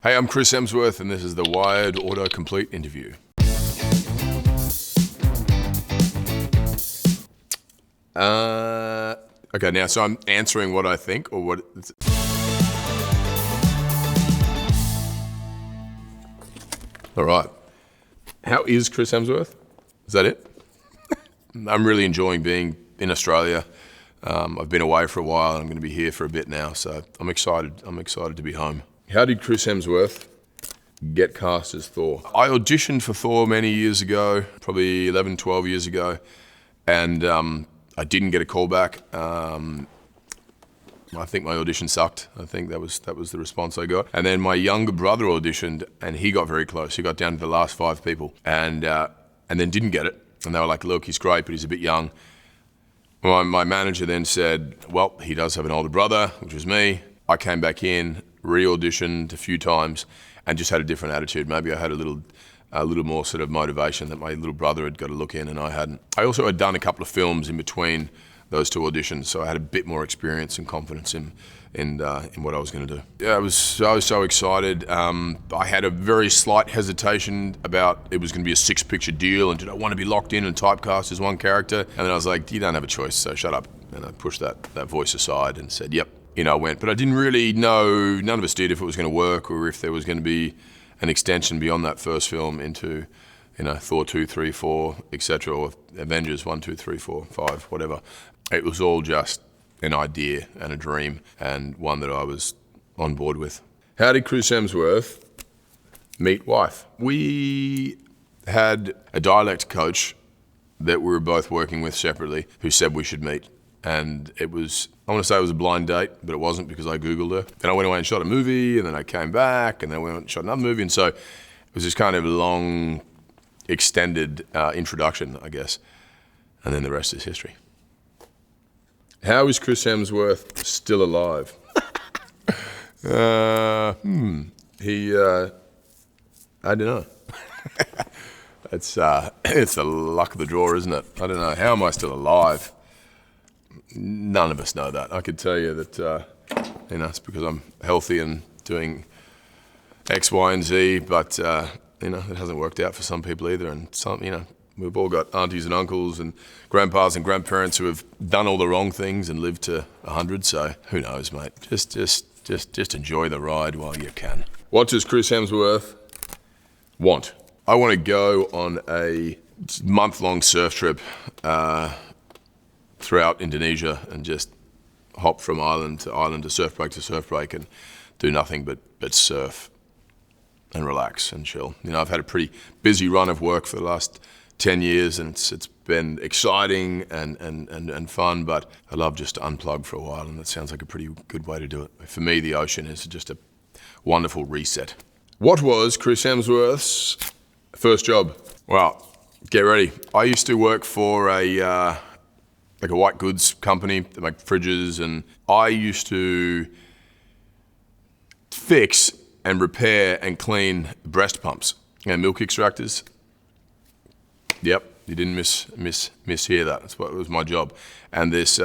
Hey, I'm Chris Hemsworth, and this is the WIRED Autocomplete Interview. Okay, now, so I'm answering what I think, or what... All right. How is Chris Hemsworth? Is that it? I'm really enjoying being in Australia. I've been away for a while, and I'm going to be here for a bit now, so I'm excited. I'm excited to be home. How did Chris Hemsworth get cast as Thor? I auditioned for Thor many years ago, probably 11, 12 years ago, and I didn't get a call back. I think my audition sucked. I think that was the response I got. And then my younger brother auditioned, and he got very close. He got down to the last 5 people, and then didn't get it. And they were like, "Look, he's great, but he's a bit young." My manager then said, "Well, he does have an older brother," which was me. I came back in, re-auditioned a few times, and just had a different attitude. Maybe I had a little more sort of motivation that my little brother had got a look in and I hadn't. I also had done a couple of films in between those 2 auditions, so I had a bit more experience and confidence in what I was going to do. Yeah, I was so excited. I had a very slight hesitation about it was going to be a 6-picture deal, and did I want to be locked in and typecast as one character? And then I was like, you don't have a choice, so shut up. And I pushed that voice aside and said, yep. I went, but I didn't really know, none of us did, if it was going to work or if there was going to be an extension beyond that first film into, Thor 2, 3, 4, etc., or Avengers 1, 2, 3, 4, 5, whatever. It was all just an idea and a dream, and one that I was on board with. How did Chris Hemsworth meet wife? We had a dialect coach that we were both working with separately who said we should meet. And it was, I want to say it was a blind date, but it wasn't because I Googled her. Then I went away and shot a movie, and then I came back, and then we went and shot another movie. And so it was this kind of long, extended introduction, I guess. And then the rest is history. How is Chris Hemsworth still alive? I don't know. It's the luck of the draw, isn't it? I don't know. How am I still alive? None of us know that. I could tell you that, it's because I'm healthy and doing X, Y, and Z, but, it hasn't worked out for some people either. And some, we've all got aunties and uncles and grandpas and grandparents who have done all the wrong things and lived to 100. So who knows, mate? Just enjoy the ride while you can. What does Chris Hemsworth want? I want to go on a month-long surf trip, throughout Indonesia and just hop from island to surf break and do nothing but surf and relax and chill. I've had a pretty busy run of work for the last 10 years, and it's been exciting and fun, but I love just to unplug for a while, and that sounds like a pretty good way to do it. For me, the ocean is just a wonderful reset. What was Chris Hemsworth's first job? Well, get ready. I used to work for a white goods company that make fridges, and I used to fix and repair and clean breast pumps and milk extractors. Yep, you didn't mishear that. That's what was my job. And this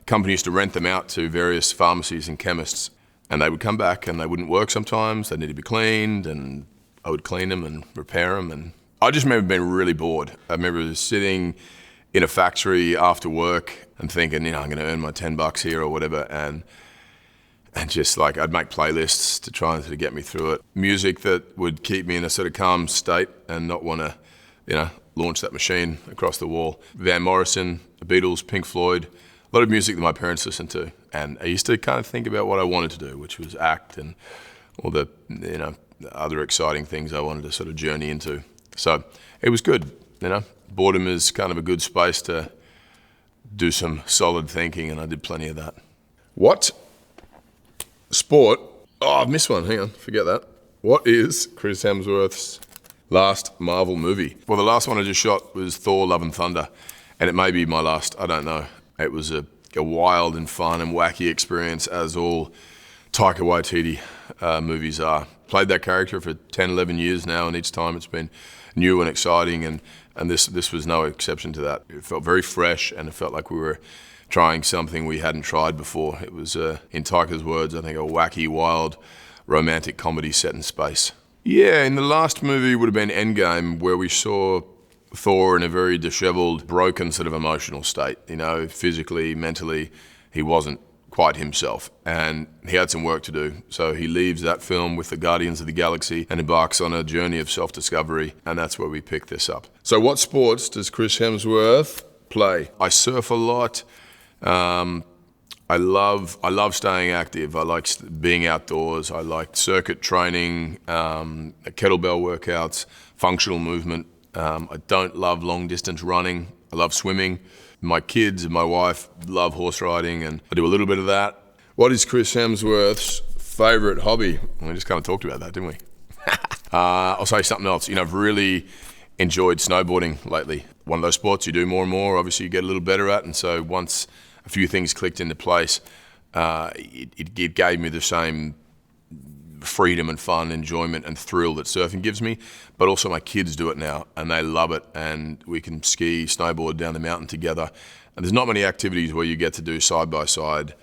company used to rent them out to various pharmacies and chemists, and they would come back and they wouldn't work sometimes. They needed to be cleaned, and I would clean them and repair them. And I just remember being really bored. I remember sitting in a factory after work and thinking, I'm going to earn my $10 here or whatever, and just like I'd make playlists to try and sort of get me through it. Music that would keep me in a sort of calm state and not want to, launch that machine across the wall. Van Morrison, the Beatles, Pink Floyd, a lot of music that my parents listened to, and I used to kind of think about what I wanted to do, which was act and all the other exciting things I wanted to sort of journey into. So it was good, Boredom is kind of a good space to do some solid thinking, and I did plenty of that. What sport? Oh, I've missed one. Hang on, forget that. What is Chris Hemsworth's last Marvel movie? Well, the last one I just shot was Thor: Love and Thunder, and it may be my last. I don't know. It was a wild and fun and wacky experience, as all Taika Waititi movies are. Played that character for 10, 11 years now, and each time it's been new and exciting, and this was no exception to that. It felt very fresh, and it felt like we were trying something we hadn't tried before. It was, in Taika's words, I think, a wacky, wild romantic comedy set in space. Yeah, in the last movie would have been Endgame, where we saw Thor in a very disheveled, broken sort of emotional state. You know, physically, mentally, he wasn't quite himself, and he had some work to do. So he leaves that film with the Guardians of the Galaxy and embarks on a journey of self-discovery, and that's where we pick this up. So what sports does Chris Hemsworth play? I surf a lot. I love staying active. I like being outdoors. I like circuit training, kettlebell workouts, functional movement. I don't love long distance running. I love swimming. My kids and my wife love horse riding, and I do a little bit of that. What is Chris Hemsworth's favorite hobby? We just kind of talked about that, didn't we? I'll say something else. You know, I've really enjoyed snowboarding lately. One of those sports you do more and more, obviously you get a little better at, and so once a few things clicked into place, it gave me the same freedom and fun, enjoyment and thrill that surfing gives me, but also my kids do it now and they love it, and we can ski, snowboard down the mountain together. And there's not many activities where you get to do side by side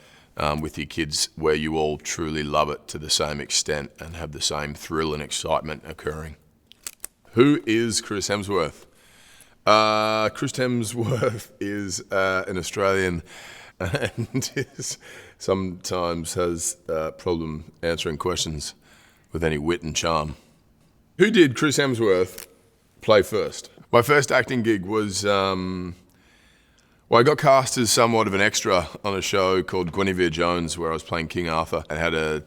with your kids where you all truly love it to the same extent and have the same thrill and excitement occurring. Who is Chris Hemsworth? Chris Hemsworth is an Australian and sometimes has a problem answering questions with any wit and charm. Who did Chris Hemsworth play first? My first acting gig was, I got cast as somewhat of an extra on a show called Guinevere Jones, where I was playing King Arthur. I had a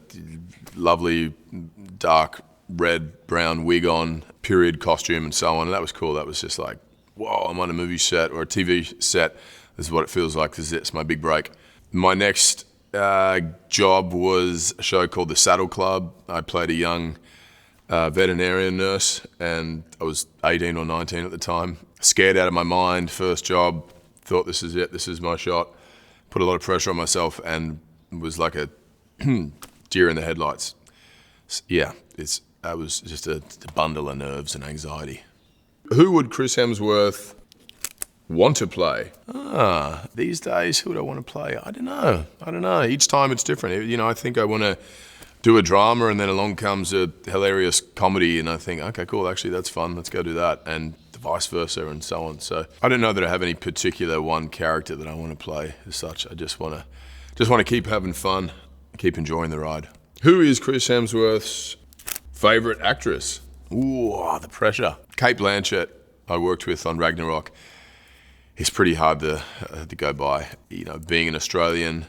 lovely dark red, brown wig on, period costume and so on, and that was cool. That was just like, whoa, I'm on a movie set or a TV set. This is what it feels like. It's my big break. My next job was a show called The Saddle Club. I played a young veterinarian nurse, and I was 18 or 19 at the time. Scared out of my mind, first job, thought this is it, this is my shot. Put a lot of pressure on myself and was like a deer in the headlights. Yeah, I was just a bundle of nerves and anxiety. Who would Chris Hemsworth want to play? These days, who would I want to play? I don't know. Each time it's different. You know, I think I want to do a drama, and then along comes a hilarious comedy, and I think, okay, cool, actually that's fun, let's go do that, and vice versa, and so on. So I don't know that I have any particular one character that I want to play as such. I just want to keep having fun, keep enjoying the ride. Who is Chris Hemsworth's favorite actress? Ooh, the pressure. Kate Blanchett, I worked with on Ragnarok. It's pretty hard to go by. You know, being an Australian,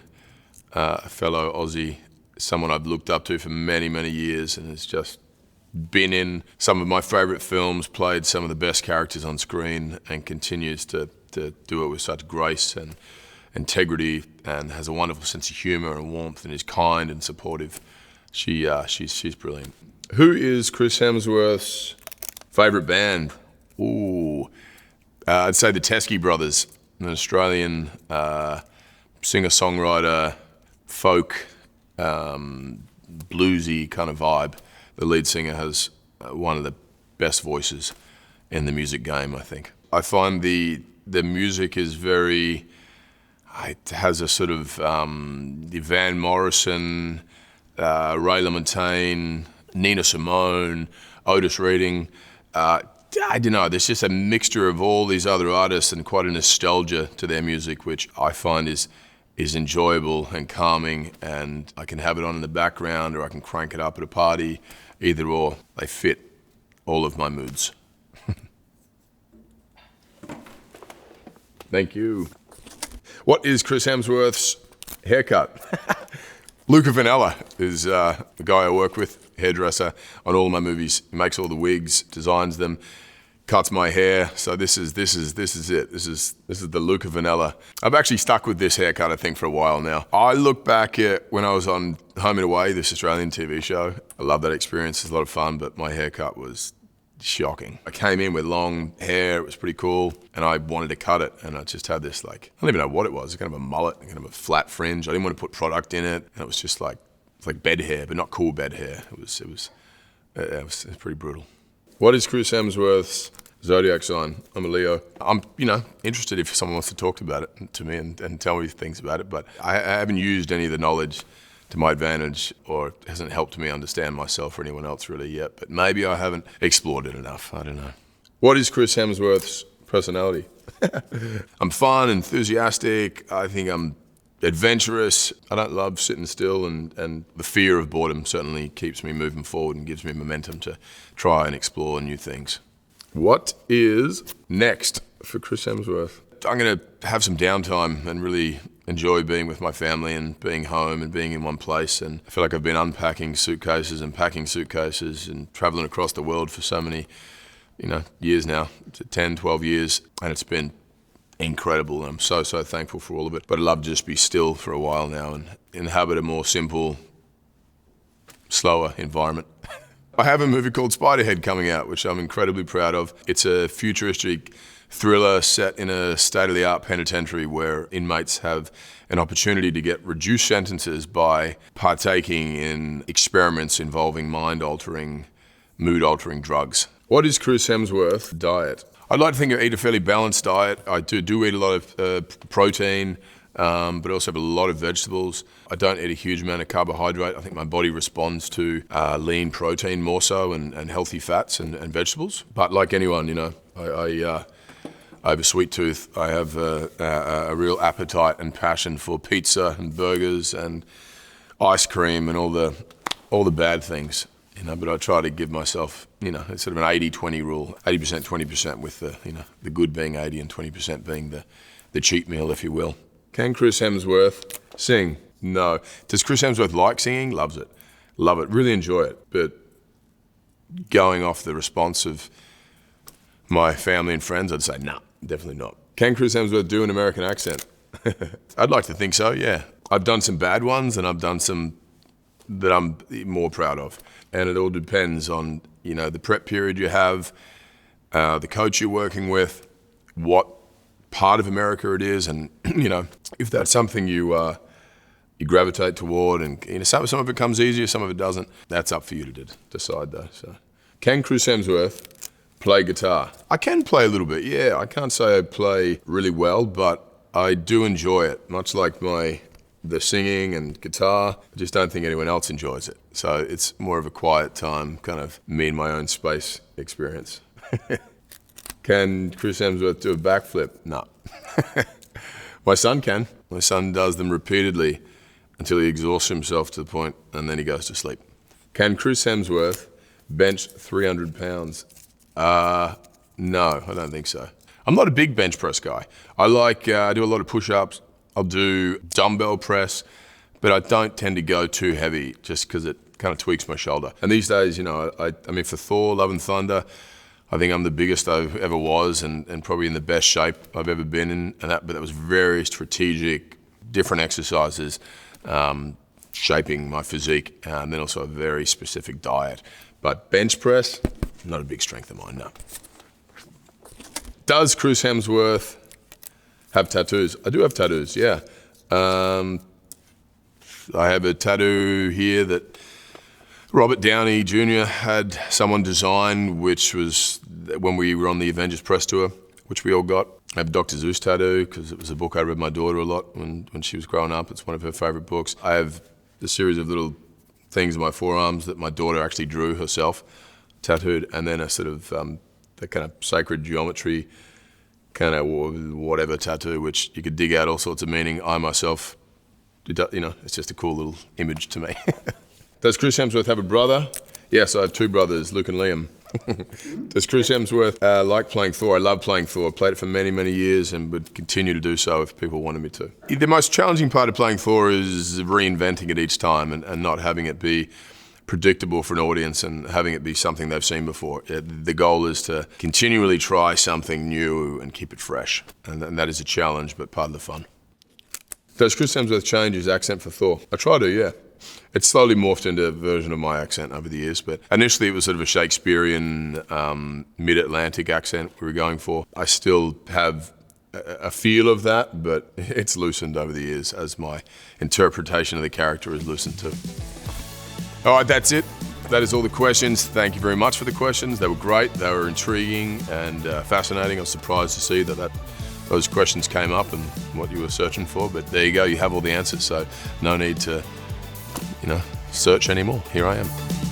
a fellow Aussie, someone I've looked up to for many, many years, and has just been in some of my favourite films, played some of the best characters on screen, and continues to do it with such grace and integrity, and has a wonderful sense of humour and warmth, and is kind and supportive. She's brilliant. Who is Chris Hemsworth's favourite band? Ooh, I'd say the Teskey Brothers, an Australian singer-songwriter, folk, bluesy kind of vibe. The lead singer has one of the best voices in the music game, I think. I find the music is very, it has a sort of the Van Morrison, Ray LaMontagne, Nina Simone, Otis Redding. I don't know, there's just a mixture of all these other artists and quite a nostalgia to their music, which I find is enjoyable and calming, and I can have it on in the background or I can crank it up at a party, either or. They fit all of my moods. Thank you. What is Chris Hemsworth's haircut? Luca Vanella is the guy I work with, hairdresser on all of my movies. He makes all the wigs, designs them, cuts my hair. So this is it. This is the Luca Vanella. I've actually stuck with this haircut, I think, for a while now. I look back at when I was on Home and Away, this Australian TV show. I love that experience. It's a lot of fun, but my haircut was shocking. I came in with long hair, it was pretty cool, and I wanted to cut it, and I just had this, like, I don't even know what it was, kind of a mullet, kind of a flat fringe. I didn't want to put product in it, and it was just like, it's like bed hair, but not cool bed hair. It was pretty brutal. What is Chris Hemsworth's zodiac sign? I'm a Leo. I'm, interested if someone wants to talk about it to me and tell me things about it, but I haven't used any of the knowledge to my advantage, or it hasn't helped me understand myself or anyone else really yet, but maybe I haven't explored it enough. I don't know. What is Chris Hemsworth's personality? I'm fun, enthusiastic. I think I'm adventurous. I don't love sitting still, and the fear of boredom certainly keeps me moving forward and gives me momentum to try and explore new things. What is next for Chris Hemsworth? I'm going to have some downtime and really enjoy being with my family and being home and being in one place. And I feel like I've been unpacking suitcases and packing suitcases and traveling across the world for so many, years now, 10, 12 years. And it's been incredible. And I'm so thankful for all of it. But I'd love to just be still for a while now and inhabit a more simple, slower environment. I have a movie called Spiderhead coming out, which I'm incredibly proud of. It's a futuristic thriller set in a state-of-the-art penitentiary where inmates have an opportunity to get reduced sentences by partaking in experiments involving mind-altering, mood-altering drugs. What is Chris Hemsworth's diet? I'd like to think I eat a fairly balanced diet. I do eat a lot of protein, but I also have a lot of vegetables. I don't eat a huge amount of carbohydrate. I think my body responds to lean protein more so and healthy fats and vegetables. But like anyone, I have a sweet tooth. I have a real appetite and passion for pizza and burgers and ice cream and all the bad things. But I try to give myself, it's sort of an 80-20 rule. 80%, 20%, with the good being 80 and 20% being the cheat meal, if you will. Can Chris Hemsworth sing? No. Does Chris Hemsworth like singing? Loves it. Love it. Really enjoy it. But going off the response of my family and friends, I'd say, no, definitely not. Can Chris Hemsworth do an American accent? I'd like to think so, yeah. I've done some bad ones and I've done some that I'm more proud of. And it all depends on, the prep period you have, the coach you're working with, what part of America it is, and, if that's something you gravitate toward, and, some of it comes easier, some of it doesn't. That's up for you to decide though, so. Can Chris Hemsworth play guitar? I can play a little bit, yeah. I can't say I play really well, but I do enjoy it, much like the singing and guitar. I just don't think anyone else enjoys it. So it's more of a quiet time, kind of me in my own space experience. Can Chris Hemsworth do a backflip? No. My son can. My son does them repeatedly until he exhausts himself to the point, and then he goes to sleep. Can Chris Hemsworth bench 300 pounds? No, I don't think so. I'm not a big bench press guy. I do a lot of push-ups. I'll do dumbbell press, but I don't tend to go too heavy just because it kind of tweaks my shoulder. And these days, for Thor, Love and Thunder, I think I'm the biggest I ever was and probably in the best shape I've ever been in. But that was very strategic, different exercises, shaping my physique, and then also a very specific diet. But bench press, not a big strength of mine, no. Does Chris Hemsworth have tattoos? I do have tattoos, yeah. I have a tattoo here that Robert Downey Jr. had someone design, which was when we were on the Avengers press tour, which we all got. I have a Dr. Seuss tattoo because it was a book I read my daughter a lot when she was growing up. It's one of her favorite books. I have a series of little things in my forearms that my daughter actually drew herself, tattooed, and then a sort of the kind of sacred geometry kind of whatever tattoo, which you could dig out all sorts of meaning. I myself, it's just a cool little image to me. Does Chris Hemsworth have a brother? Yes, I have two brothers, Luke and Liam. Does Chris Hemsworth like playing Thor? I love playing Thor. I played it for many, many years and would continue to do so if people wanted me to. The most challenging part of playing Thor is reinventing it each time and not having it be predictable for an audience and having it be something they've seen before. The goal is to continually try something new and keep it fresh. And that is a challenge, but part of the fun. Does Chris Hemsworth change his accent for Thor? I try to, yeah. It's slowly morphed into a version of my accent over the years, but initially it was sort of a Shakespearean, mid-Atlantic accent we were going for. I still have a feel of that, but it's loosened over the years as my interpretation of the character has loosened too. All right, that's it. That is all the questions. Thank you very much for the questions. They were great. They were intriguing and fascinating. I was surprised to see that those questions came up and what you were searching for, but there you go. You have all the answers, so no need to search anymore. Here I am.